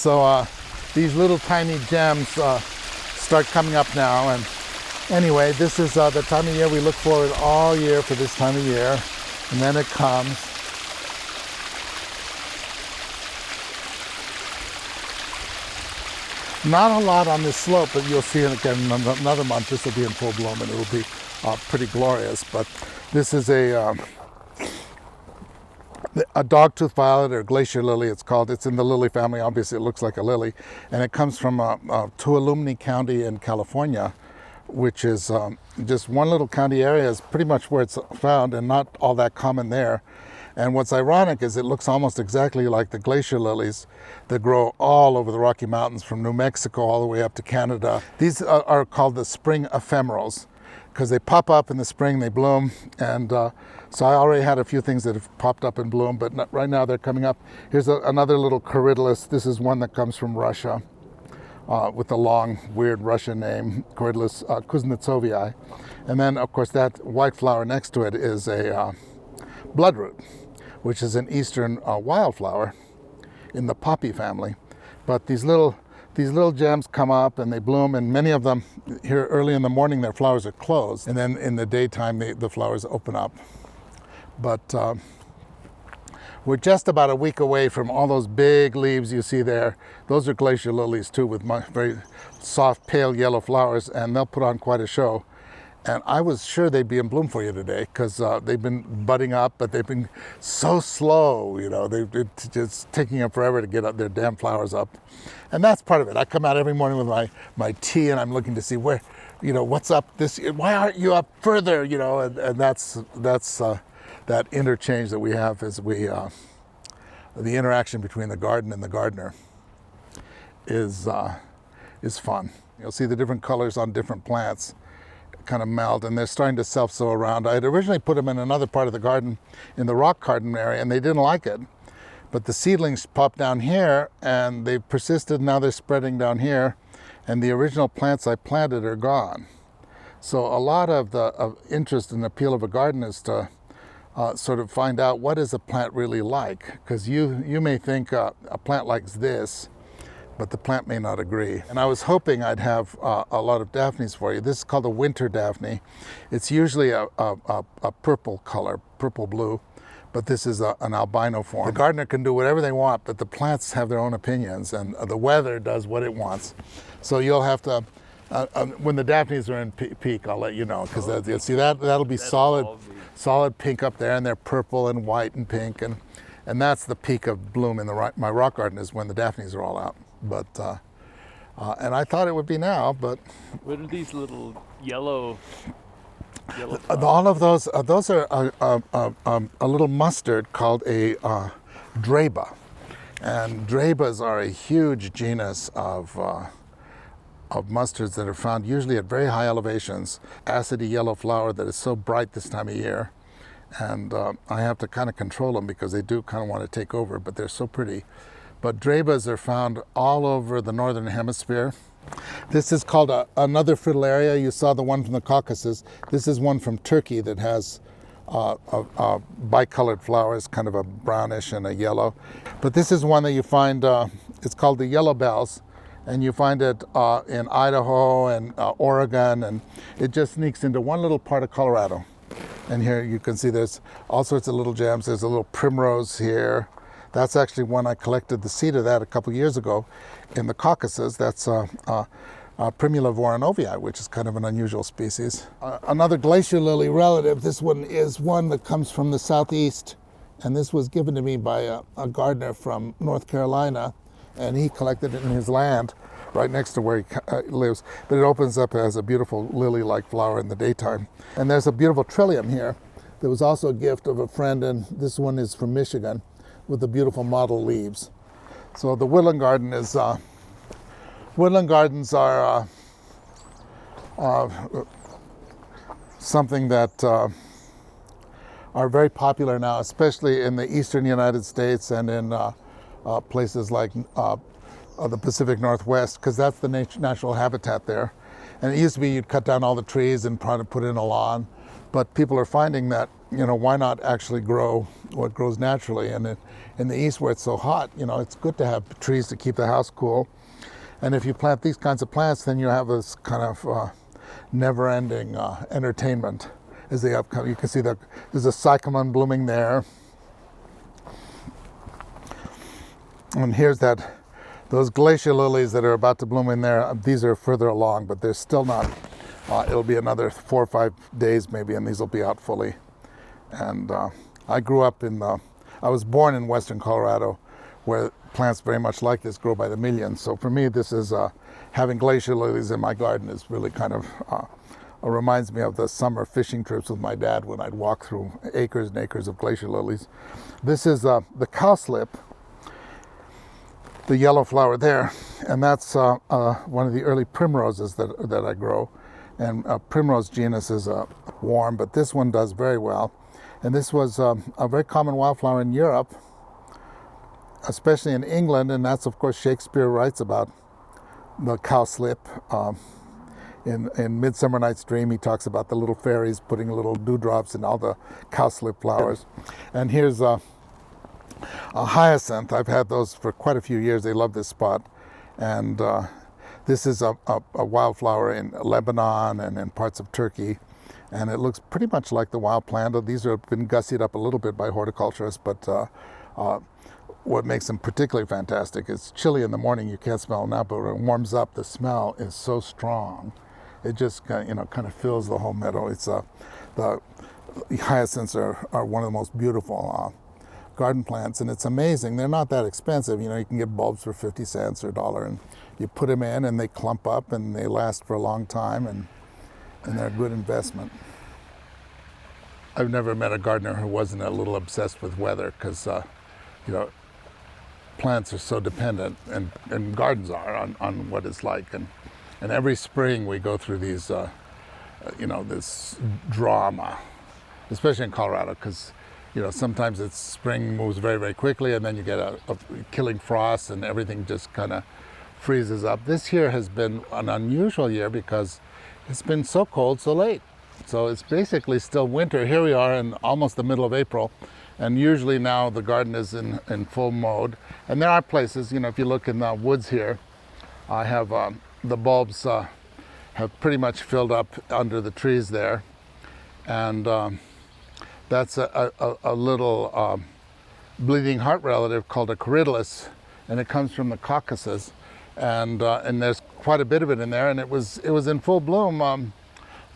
So these little tiny gems start coming up now. And anyway, this is the time of year we look forward all year for this time of year. And then it comes. Not a lot on this slope, but you'll see it again in another month. This will be in full bloom and it will be pretty glorious. But this is a dogtooth violet, or glacier lily it's called. It's in the lily family. Obviously it looks like a lily. And it comes from Tuolumne County in California, which is just one little county area. Is pretty much where it's found and not all that common there. And what's ironic is it looks almost exactly like the glacier lilies that grow all over the Rocky Mountains from New Mexico all the way up to Canada. These are called the spring ephemerals because they pop up in the spring, they bloom. And so I already had a few things that have popped up and bloomed, but right now they're coming up. Here's another little corydalus. This is one that comes from Russia with a long, weird Russian name, Corydalus kuznetsovii. And then, of course, that white flower next to it is a bloodroot, which is an eastern wildflower in the poppy family. But these little gems come up and they bloom, and many of them here early in the morning their flowers are closed, and then in the daytime the flowers open up. But we're just about a week away from all those big leaves you see there. Those are glacier lilies too, with very soft pale yellow flowers, and they'll put on quite a show. And I was sure they'd be in bloom for you today because they've been budding up, but they've been so slow, you know, they're just taking them forever to get their damn flowers up. And that's part of it. I come out every morning with my tea and I'm looking to see where, you know, what's up this year? Why aren't you up further, you know? And that's that interchange that we have as the interaction between the garden and the gardener is fun. You'll see the different colors on different plants kind of meld, and they're starting to self-sow around. I had originally put them in another part of the garden, in the rock garden area, and they didn't like it. But the seedlings popped down here, and they persisted. Now they're spreading down here, and the original plants I planted are gone. So a lot of the interest and appeal of a garden is to sort of find out what is a plant really like, because you may think a plant likes this, but the plant may not agree. And I was hoping I'd have a lot of Daphnes for you. This is called a winter Daphne. It's usually a purple color, purple blue, but this is an albino form. The gardener can do whatever they want, but the plants have their own opinions, and the weather does what it wants. So you'll have to, when the Daphnes are in peak, I'll let you know, because you'll see that'll be solid pink up there, and they're purple and white and pink, and that's the peak of bloom in my rock garden, is when the Daphnes are all out. But and I thought it would be now, but what are these little yellow all of those are a little mustard called a draba, and drabas are a huge genus of mustards that are found usually at very high elevations. Acidy yellow flower that is so bright this time of year, and I have to kind of control them because they do kind of want to take over, but they're so pretty. But drabas are found all over the northern hemisphere. This is called another fritillaria. You saw the one from the Caucasus. This is one from Turkey that has bicolored flowers, kind of a brownish and a yellow. But this is one that you find, it's called the yellow bells, and you find it in Idaho and Oregon, and it just sneaks into one little part of Colorado. And here you can see there's all sorts of little gems. There's a little primrose here. That's actually one I collected the seed of that a couple years ago in the Caucasus. That's Primula voronovii, which is kind of an unusual species. Another glacier lily relative, this one is one that comes from the southeast, and this was given to me by a gardener from North Carolina, and he collected it in his land right next to where he lives. But it opens up as a beautiful lily-like flower in the daytime. And there's a beautiful trillium here that was also a gift of a friend, and this one is from Michigan, with the beautiful mottled leaves. So the woodland garden is, woodland gardens are something that are very popular now, especially in the eastern United States and in places like the Pacific Northwest, because that's the natural habitat there. And it used to be you'd cut down all the trees and try to put in a lawn, But people are finding that, why not actually grow what grows naturally? And in the East where it's so hot, it's good to have trees to keep the house cool. And if you plant these kinds of plants, then you have this kind of never-ending entertainment as they upcome. You can see that there's a cyclamen blooming there. And here's those glacier lilies that are about to bloom in there. These are further along, but they're still not. It'll be another 4 or 5 days maybe, and these will be out fully. And I grew up I was born in western Colorado, where plants very much like this grow by the millions. So for me, this is having glacier lilies in my garden is really kind of reminds me of the summer fishing trips with my dad when I'd walk through acres and acres of glacier lilies. This is the cowslip, the yellow flower there, and that's one of the early primroses that I grow. And primrose genus is warm, but this one does very well. And this was a very common wildflower in Europe, especially in England, and that's, of course, Shakespeare writes about the cowslip. In Midsummer Night's Dream, he talks about the little fairies putting little dewdrops in all the cowslip flowers. And here's a hyacinth. I've had those for quite a few years. They love this spot. And this is a wildflower in Lebanon and in parts of Turkey. And it looks pretty much like the wild plant. These have been gussied up a little bit by horticulturists, but what makes them particularly fantastic is chilly in the morning. You can't smell them now, but when it warms up, the smell is so strong. It just kind of fills the whole meadow. It's the hyacinths are one of the most beautiful garden plants, and it's amazing. They're not that expensive. You can get bulbs for 50 cents or $1, and you put them in, and they clump up, and they last for a long time, and they're a good investment. I've never met a gardener who wasn't a little obsessed with weather, because plants are so dependent, and gardens are on what it's like. And every spring we go through these, this drama, especially in Colorado, because sometimes spring moves very, very quickly, and then you get a killing frost, and everything just kind of freezes up. This year has been an unusual year because it's been so cold so late. So it's basically still winter. Here we are in almost the middle of April, and usually now the garden is in full mode. And there are places, if you look in the woods here, I have the bulbs have pretty much filled up under the trees there. And that's a little bleeding heart relative called a Corydalis, and it comes from the Caucasus. And there's quite a bit of it in there, and it was in full bloom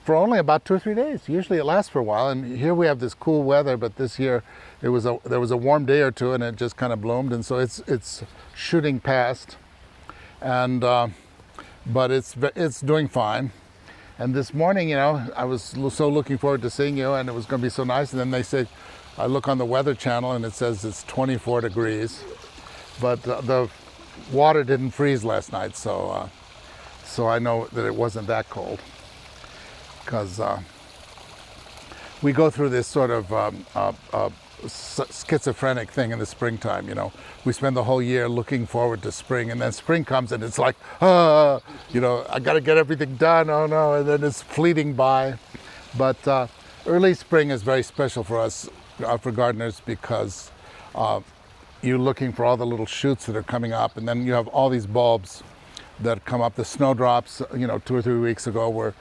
for only about 2 or 3 days. Usually it lasts for a while, and here we have this cool weather, but this year there was a warm day or two, and it just kind of bloomed, and so it's shooting past, and but it's doing fine. And this morning, I was so looking forward to seeing you, and it was going to be so nice. And then they say, I look on the Weather Channel, and it says it's 24 degrees, but the water didn't freeze last night, so I know that it wasn't that cold, because we go through this sort of schizophrenic thing in the springtime. We spend the whole year looking forward to spring, and then spring comes and it's like, I got to get everything done. Oh no, and then it's fleeting by. But early spring is very special for us, for gardeners, because you're looking for all the little shoots that are coming up, and then you have all these bulbs that come up. The snowdrops, 2 or 3 weeks ago were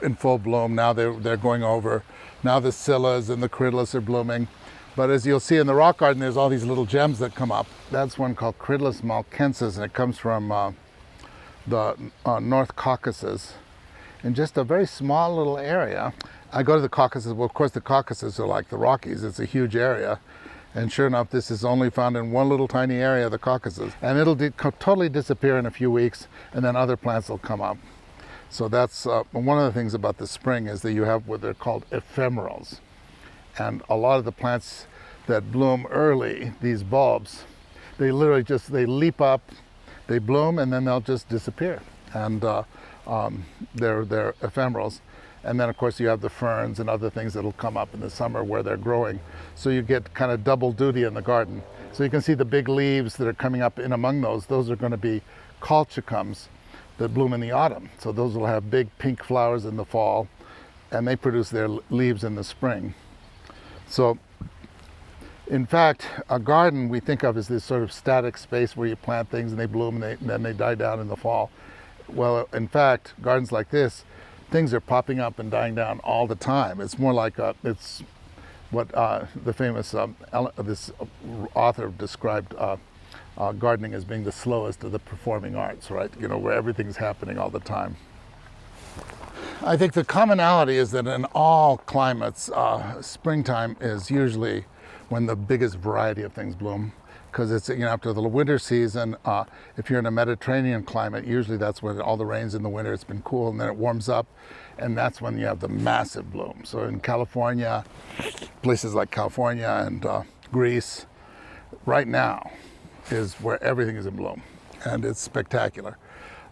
in full bloom. Now they're going over. Now the scillas and the Corydalis are blooming. But as you'll see in the rock garden, there's all these little gems that come up. That's one called Corydalis malcensis, and it comes from the North Caucasus, in just a very small little area. I go to the Caucasus. Well, of course, the Caucasus are like the Rockies. It's a huge area. And sure enough, this is only found in one little tiny area of the Caucasus. And it'll totally disappear in a few weeks, and then other plants will come up. So that's one of the things about the spring, is that you have what they're called ephemerals. And a lot of the plants that bloom early, these bulbs, they literally they leap up, they bloom, and then they'll just disappear. And they're ephemerals. And then, of course, you have the ferns and other things that'll come up in the summer where they're growing. So you get kind of double duty in the garden. So you can see the big leaves that are coming up in among those. Those are going to be colchicums that bloom in the autumn. So those will have big pink flowers in the fall. and they produce their leaves in the spring. So in fact, a garden we think of as this sort of static space where you plant things and they bloom and then they die down in the fall. Well, in fact, gardens like this, things are popping up and dying down all the time. It's more like it's what the famous this author described gardening as being the slowest of the performing arts, right? You know, where everything's happening all the time. I think the commonality is that in all climates, springtime is usually when the biggest variety of things bloom, because it's, you know, after the winter season. If you're in a Mediterranean climate, usually that's when all the rains in the winter, it's been cool, and then it warms up, and that's when you have the massive bloom. So in California, places like California and Greece, right now is where everything is in bloom, and it's spectacular.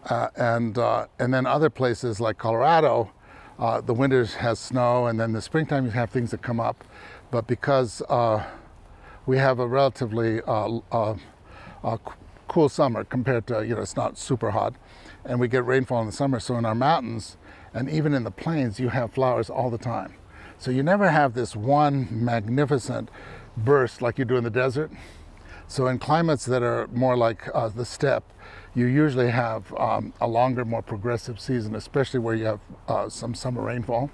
And then other places like Colorado, the winters has snow, and then the springtime you have things that come up. But because we have a relatively cool summer compared to, you know, it's not super hot, and we get rainfall in the summer, so in our mountains and even in the plains you have flowers all the time. So you never have this one magnificent burst like you do in the desert. So in climates that are more like the steppe, you usually have a longer, more progressive season, especially where you have some summer rainfall.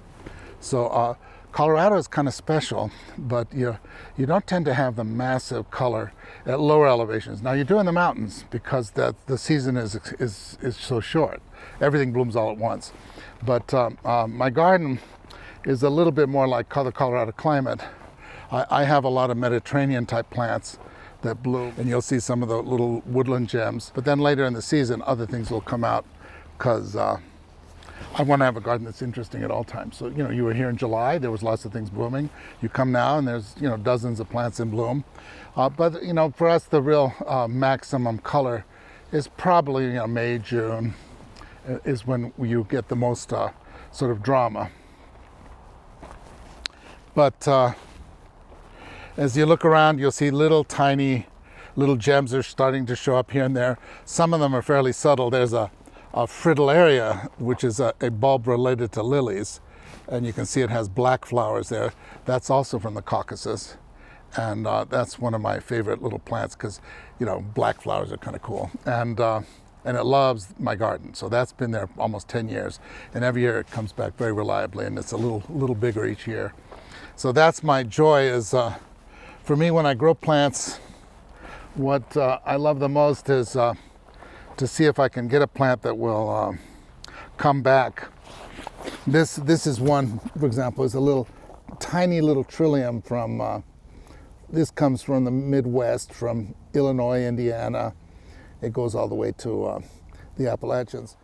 So Colorado is kind of special, but you don't tend to have the massive color at lower elevations. Now you do in the mountains because the season is so short. Everything blooms all at once. But my garden is a little bit more like the Colorado climate. I have a lot of Mediterranean type plants that bloom, and you'll see some of the little woodland gems. But then later in the season, other things will come out because I want to have a garden that's interesting at all times. So, you know, you were here in July, there was lots of things blooming. You come now and there's, you know, dozens of plants in bloom. But, you know, for us, the real maximum color is probably, you know, May, June is when you get the most sort of drama. But as you look around, you'll see little tiny gems are starting to show up here and there. Some of them are fairly subtle. There's a fritillaria, which is a bulb related to lilies, and you can see it has black flowers there. That's also from the Caucasus, and that's one of my favorite little plants because, you know, black flowers are kind of cool, and it loves my garden. So that's been there almost 10 years, and every year it comes back very reliably, and it's a little bigger each year. So that's my joy. Is for me, when I grow plants, what I love the most is to see if I can get a plant that will come back. This is one, for example, is a tiny little trillium from, this comes from the Midwest, from Illinois, Indiana. It goes all the way to the Appalachians.